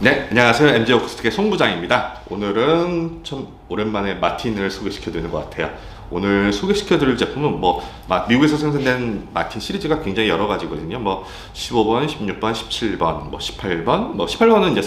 네, 안녕하세요. MG 어쿠스틱의 송 부장입니다. 오늘은 참 오랜만에 마틴을 소개시켜드리는 것 같아요. 오늘 소개시켜드릴 제품은 미국에서 생산된 마틴 시리즈가 굉장히 여러 가지거든요. 15번, 16번, 17번, 18번, 18번은 이제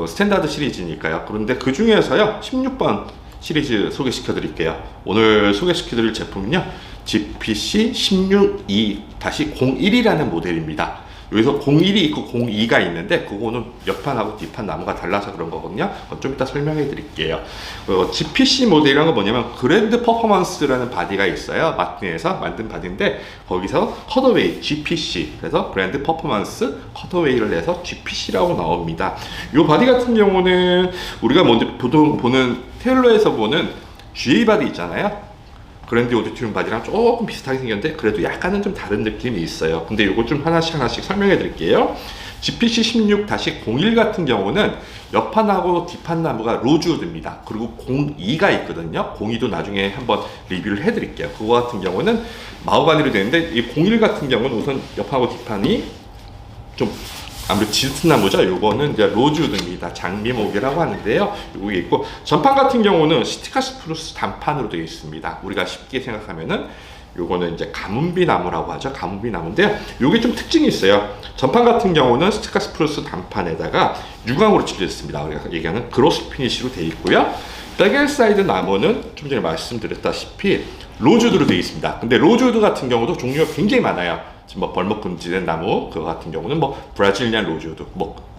스탠다드 시리즈니까요. 그런데 그 중에서요, 16번 시리즈 소개시켜드릴게요. 오늘 소개시켜드릴 제품은요, GPC 16E-01이라는 모델입니다. 여기서 01이 있고 02가 있는데 그거는 옆판하고 뒷판 나무가 달라서 그런 거거든요. 좀 이따 설명해 드릴게요. GPC 모델이란 건 뭐냐면 그랜드 퍼포먼스라는 바디가 있어요. 마틴에서 만든 바디인데 거기서 컷어웨이 GPC, 그래서 그랜드 퍼포먼스 컷어웨이를 내서 GPC라고 나옵니다. 이 바디 같은 경우는 우리가 먼저 보통 보는 테일러에서 보는 GA 바디 있잖아요. 그랜드 오디토리움 바디랑 조금 비슷하게 생겼는데 그래도 약간은 좀 다른 느낌이 있어요. 근데 이거 좀 하나씩 설명해 드릴게요. GPC 16-01 같은 경우는 옆판하고 뒷판 나무가 로즈우드입니다. 그리고 02가 있거든요. 02도 나중에 한번 리뷰를 해 드릴게요. 그거 같은 경우는 마호가니로 되는데 이 01 같은 경우는 우선 옆판하고 뒷판이 좀 아무래도 짙은 나무죠. 요거는 이제 로즈우드입니다. 장미목이라고 하는데요. 요게 있고, 전판 같은 경우는 시티카 스프루스 단판으로 되어 있습니다. 우리가 쉽게 생각하면은 요거는 이제 가문비 나무라고 하죠. 가문비 나무인데요. 요게 좀 특징이 있어요. 전판 같은 경우는 시티카 스프루스 단판에다가 유광으로 칠했습니다. 우리가 얘기하는 그로스 피니쉬로 되어 있고요. 백앤사이드 나무는 좀 전에 말씀드렸다시피 로즈우드로 되어 있습니다. 근데 로즈우드 같은 경우도 종류가 굉장히 많아요. 지금 벌목 금지된 나무 그거 같은 경우는 브라질리안 로즈우드,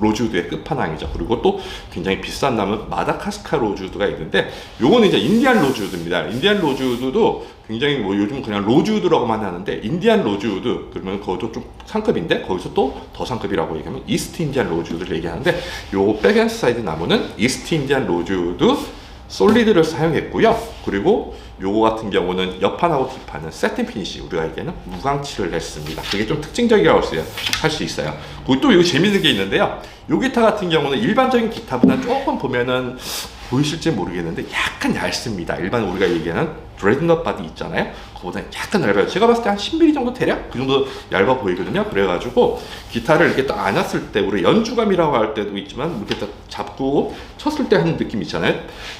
로즈우드의 끝판왕이죠. 그리고 또 굉장히 비싼 나무 마다카스카 로즈우드가 있는데 요거는 이제 인디안 로즈우드입니다. 인디안 로즈우드도 굉장히 요즘 그냥 로즈우드라고만 하는데 인디안 로즈우드 그러면 그것도 좀 상급인데 거기서 또 더 상급이라고 얘기하면 이스트 인디안 로즈우드를 얘기하는데 요 백앤사이드 나무는 이스트 인디안 로즈우드 솔리드를 사용했고요. 그리고 요거 같은 경우는 옆판하고 뒷판은 세팅 피니시, 우리가 얘기하는 무광칠을 했습니다. 그게 좀 특징적이라고 할 수 있어요. 그리고 또 이거 재밌는 게 있는데요. 요 기타 같은 경우는 일반적인 기타보다 조금 보면은 보이실지 모르겠는데 약간 얇습니다. 일반 우리가 얘기하는 드레드넛 바디 있잖아요. 그거보다 약간 얇아요. 제가 봤을 때 한 10mm 정도 대략 그 정도 얇아 보이거든요. 그래가지고 기타를 이렇게 딱 안았을 때 우리 연주감이라고 할 때도 있지만 이렇게 딱 잡고 쳤을 때 하는 느낌 있잖아요.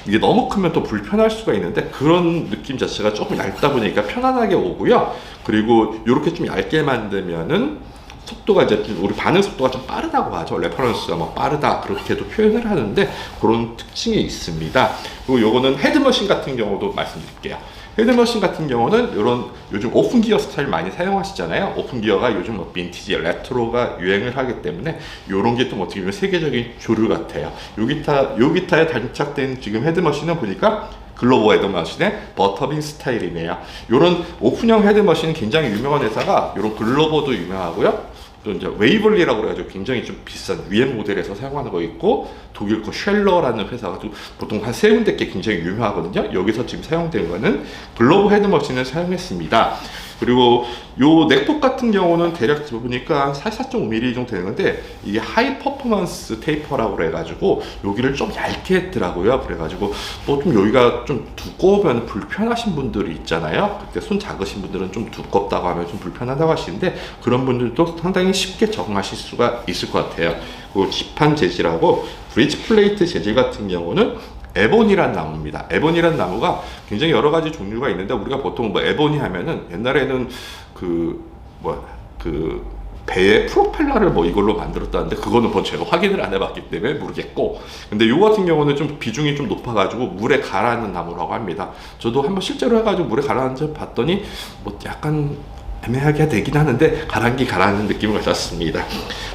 이게 너무 크면 또 불편할 수가 있는데 그런 느낌 자체가 조금 얇다 보니까 편안하게 오고요. 그리고 이렇게 좀 얇게 만들면은 속도가 이제 우리 반응 속도가 좀 빠르다고 하죠. 레퍼런스가 빠르다 그렇게도 표현을 하는데 그런 특징이 있습니다. 그리고 요거는 헤드머신 같은 경우도 말씀드릴게요. 헤드머신 같은 경우는 이런 요즘 오픈 기어 스타일 많이 사용하시잖아요. 오픈 기어가 요즘 빈티지, 레트로가 유행을 하기 때문에 이런 게 또 어떻게 보면 세계적인 조류 같아요. 요 기타에 장착된 지금 헤드머신은 보니까 글로버 헤드머신의 버터빈 스타일이네요. 이런 오픈형 헤드머신은 굉장히 유명한 회사가 이런 글로버도 유명하고요. 또 이제 웨이블리라고 그래가지고 굉장히 좀 비싼 위엠 모델에서 사용하는 거 있고 독일 거 쉘러라는 회사가 보통 한 세 군데께 굉장히 유명하거든요. 여기서 지금 사용된 거는 글로버 헤드머신을 사용했습니다. 그리고 요 넥폭 같은 경우는 대략 보니까 44.5mm 정도 되는 건데 이게 하이 퍼포먼스 테이퍼라고 그래가지고 여기를 좀 얇게 했더라고요. 그래가지고 좀 여기가 좀 두꺼우면 불편하신 분들이 있잖아요. 그때 손 작으신 분들은 좀 두껍다고 하면 좀 불편하다고 하시는데 그런 분들도 상당히 쉽게 적응하실 수가 있을 것 같아요. 그리고 지판 재질하고 브릿지 플레이트 재질 같은 경우는 에보니란 나무입니다. 에보니란 나무가 굉장히 여러 가지 종류가 있는데 우리가 보통 에보니 하면은 옛날에는 배의 프로펠러를 이걸로 만들었다는데 그거는 제가 확인을 안 해봤기 때문에 모르겠고, 근데 요 같은 경우는 좀 비중이 좀 높아가지고 물에 가라앉는 나무라고 합니다. 저도 한번 실제로 해가지고 물에 가라앉아 봤더니 약간 애매하게 되긴 하는데 가라앉는 느낌을 가졌습니다.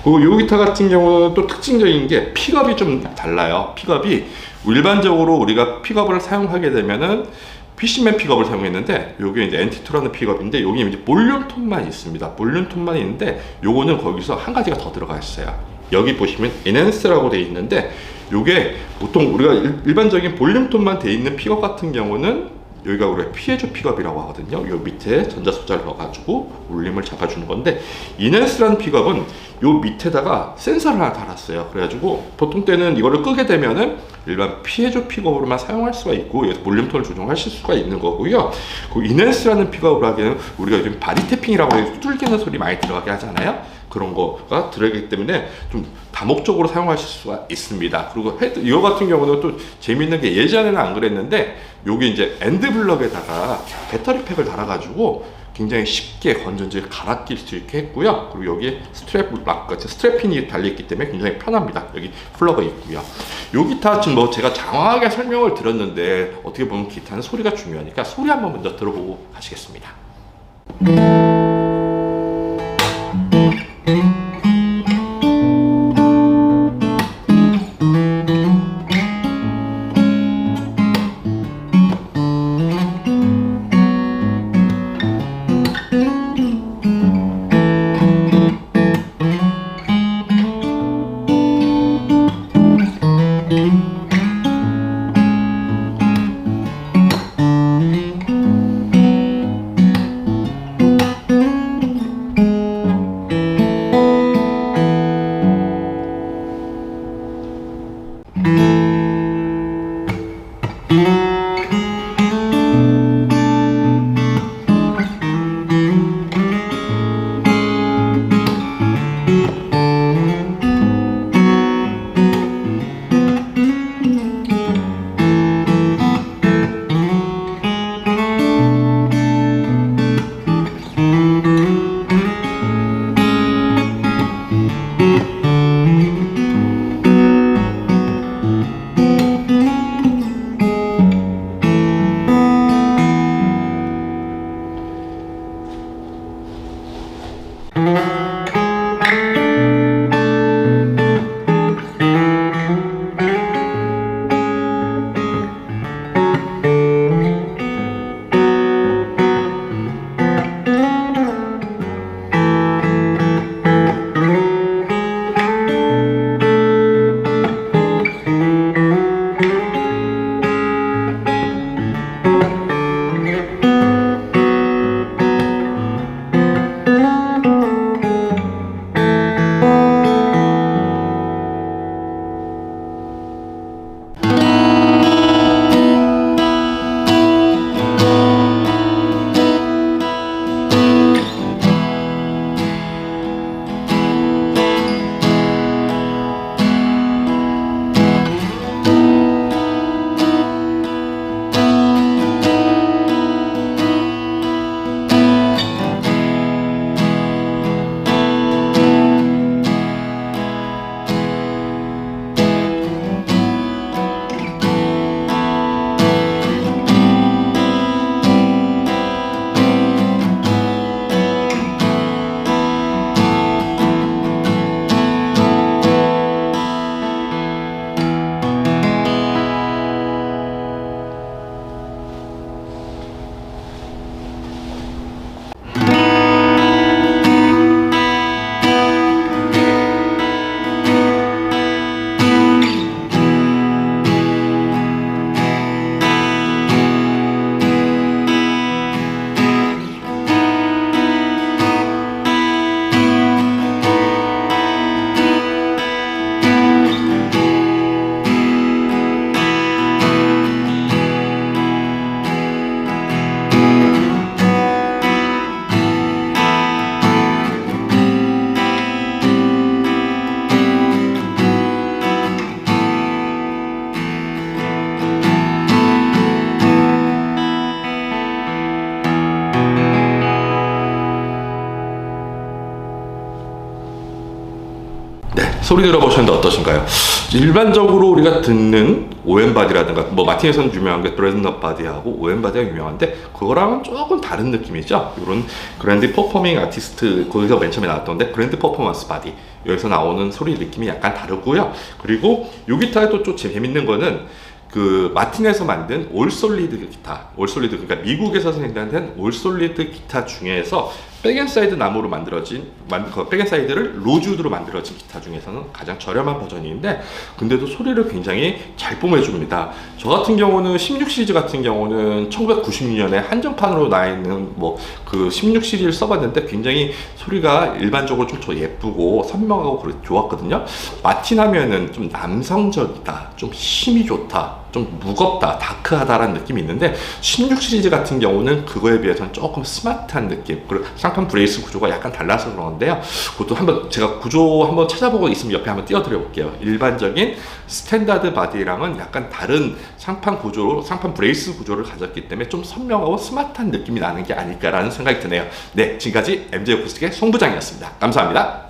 그리고 요 기타 같은 경우는 또 특징적인 게 픽업이 좀 달라요. 픽업이 일반적으로 우리가 픽업을 사용하게 되면은 피시맨 픽업을 사용했는데 요게 이제 NT2라는 픽업인데 여기 이제 볼륨 톤만 있습니다. 볼륨 톤만 있는데 요거는 거기서 한 가지가 더 들어가 있어요. 여기 보시면 인핸스라고 되어 있는데 요게 보통 우리가 일반적인 볼륨톤만 돼 있는 픽업 같은 경우는 여기가 우리가 피에조 픽업이라고 하거든요. 요 밑에 전자소자를 넣어가지고 울림을 잡아주는 건데, 이넨스라는 픽업은 요 밑에다가 센서를 하나 달았어요. 그래가지고 보통 때는 이거를 끄게 되면은 일반 피에조 픽업으로만 사용할 수가 있고, 여기서 볼륨톤을 조정하실 수가 있는 거고요. 그 이넨스라는 픽업을 하기에는 우리가 요즘 바디 태핑이라고 해서 뚫기는 소리 많이 들어가게 하잖아요. 그런 거가 들어가기 때문에 좀 다목적으로 사용하실 수가 있습니다. 그리고 이거 같은 경우는 또 재밌는 게, 예전에는 안 그랬는데 요게 이제 엔드블럭에다가 배터리팩을 달아가지고 굉장히 쉽게 건전지를 갈아 낄 수 있게 했고요. 그리고 여기에 스트랩핀이 달려있기 때문에 굉장히 편합니다. 여기 플러그 있고요. 요 기타 지금 뭐 제가 장황하게 설명을 드렸는데, 어떻게 보면 기타는 소리가 중요하니까 소리 한번 먼저 들어보고 가시겠습니다. 소리 들어보셨는데 어떠신가요? 일반적으로 우리가 듣는 OM 바디라든가 뭐 마틴에서는 유명한 게 브레즈너 바디하고 OM 바디가 유명한데 그거랑은 조금 다른 느낌이죠. 이런 그랜드 퍼포밍 아티스트, 거기서 맨 처음에 나왔던데 그랜드 퍼포먼스 바디, 여기서 나오는 소리 느낌이 약간 다르고요. 그리고 이 기타에 또 재밌는 거는 그 마틴에서 만든 올 솔리드 기타, 올 솔리드, 그러니까 미국에서 생산된 올 솔리드 기타 중에서 백앤사이드 나무로 만들어진 백앤사이드를 로즈우드로 만들어진 기타 중에서는 가장 저렴한 버전인데 근데도 소리를 굉장히 잘 뿜어줍니다. 저 같은 경우는 16 시리즈 같은 경우는 1996년에 한정판으로 나 있는 뭐 그 16 시리즈를 써봤는데 굉장히 소리가 일반적으로 좀 더 예쁘고 선명하고 좋았거든요. 마틴 하면은 좀 남성적이다, 좀 힘이 좋다, 좀 무겁다, 다크하다라는 느낌이 있는데 16 시리즈 같은 경우는 그거에 비해서는 조금 스마트한 느낌, 그리고 상판 브레이스 구조가 약간 달라서 그러는데요. 그것도 한번 제가 구조 한번 찾아보고 있으면 옆에 한번 띄워드려 볼게요. 일반적인 스탠다드 바디랑은 약간 다른 상판 구조로, 상판 브레이스 구조를 가졌기 때문에 좀 선명하고 스마트한 느낌이 나는 게 아닐까라는 생각이 드네요. 네, 지금까지 MJ 어쿠스틱의 송 부장이었습니다. 감사합니다.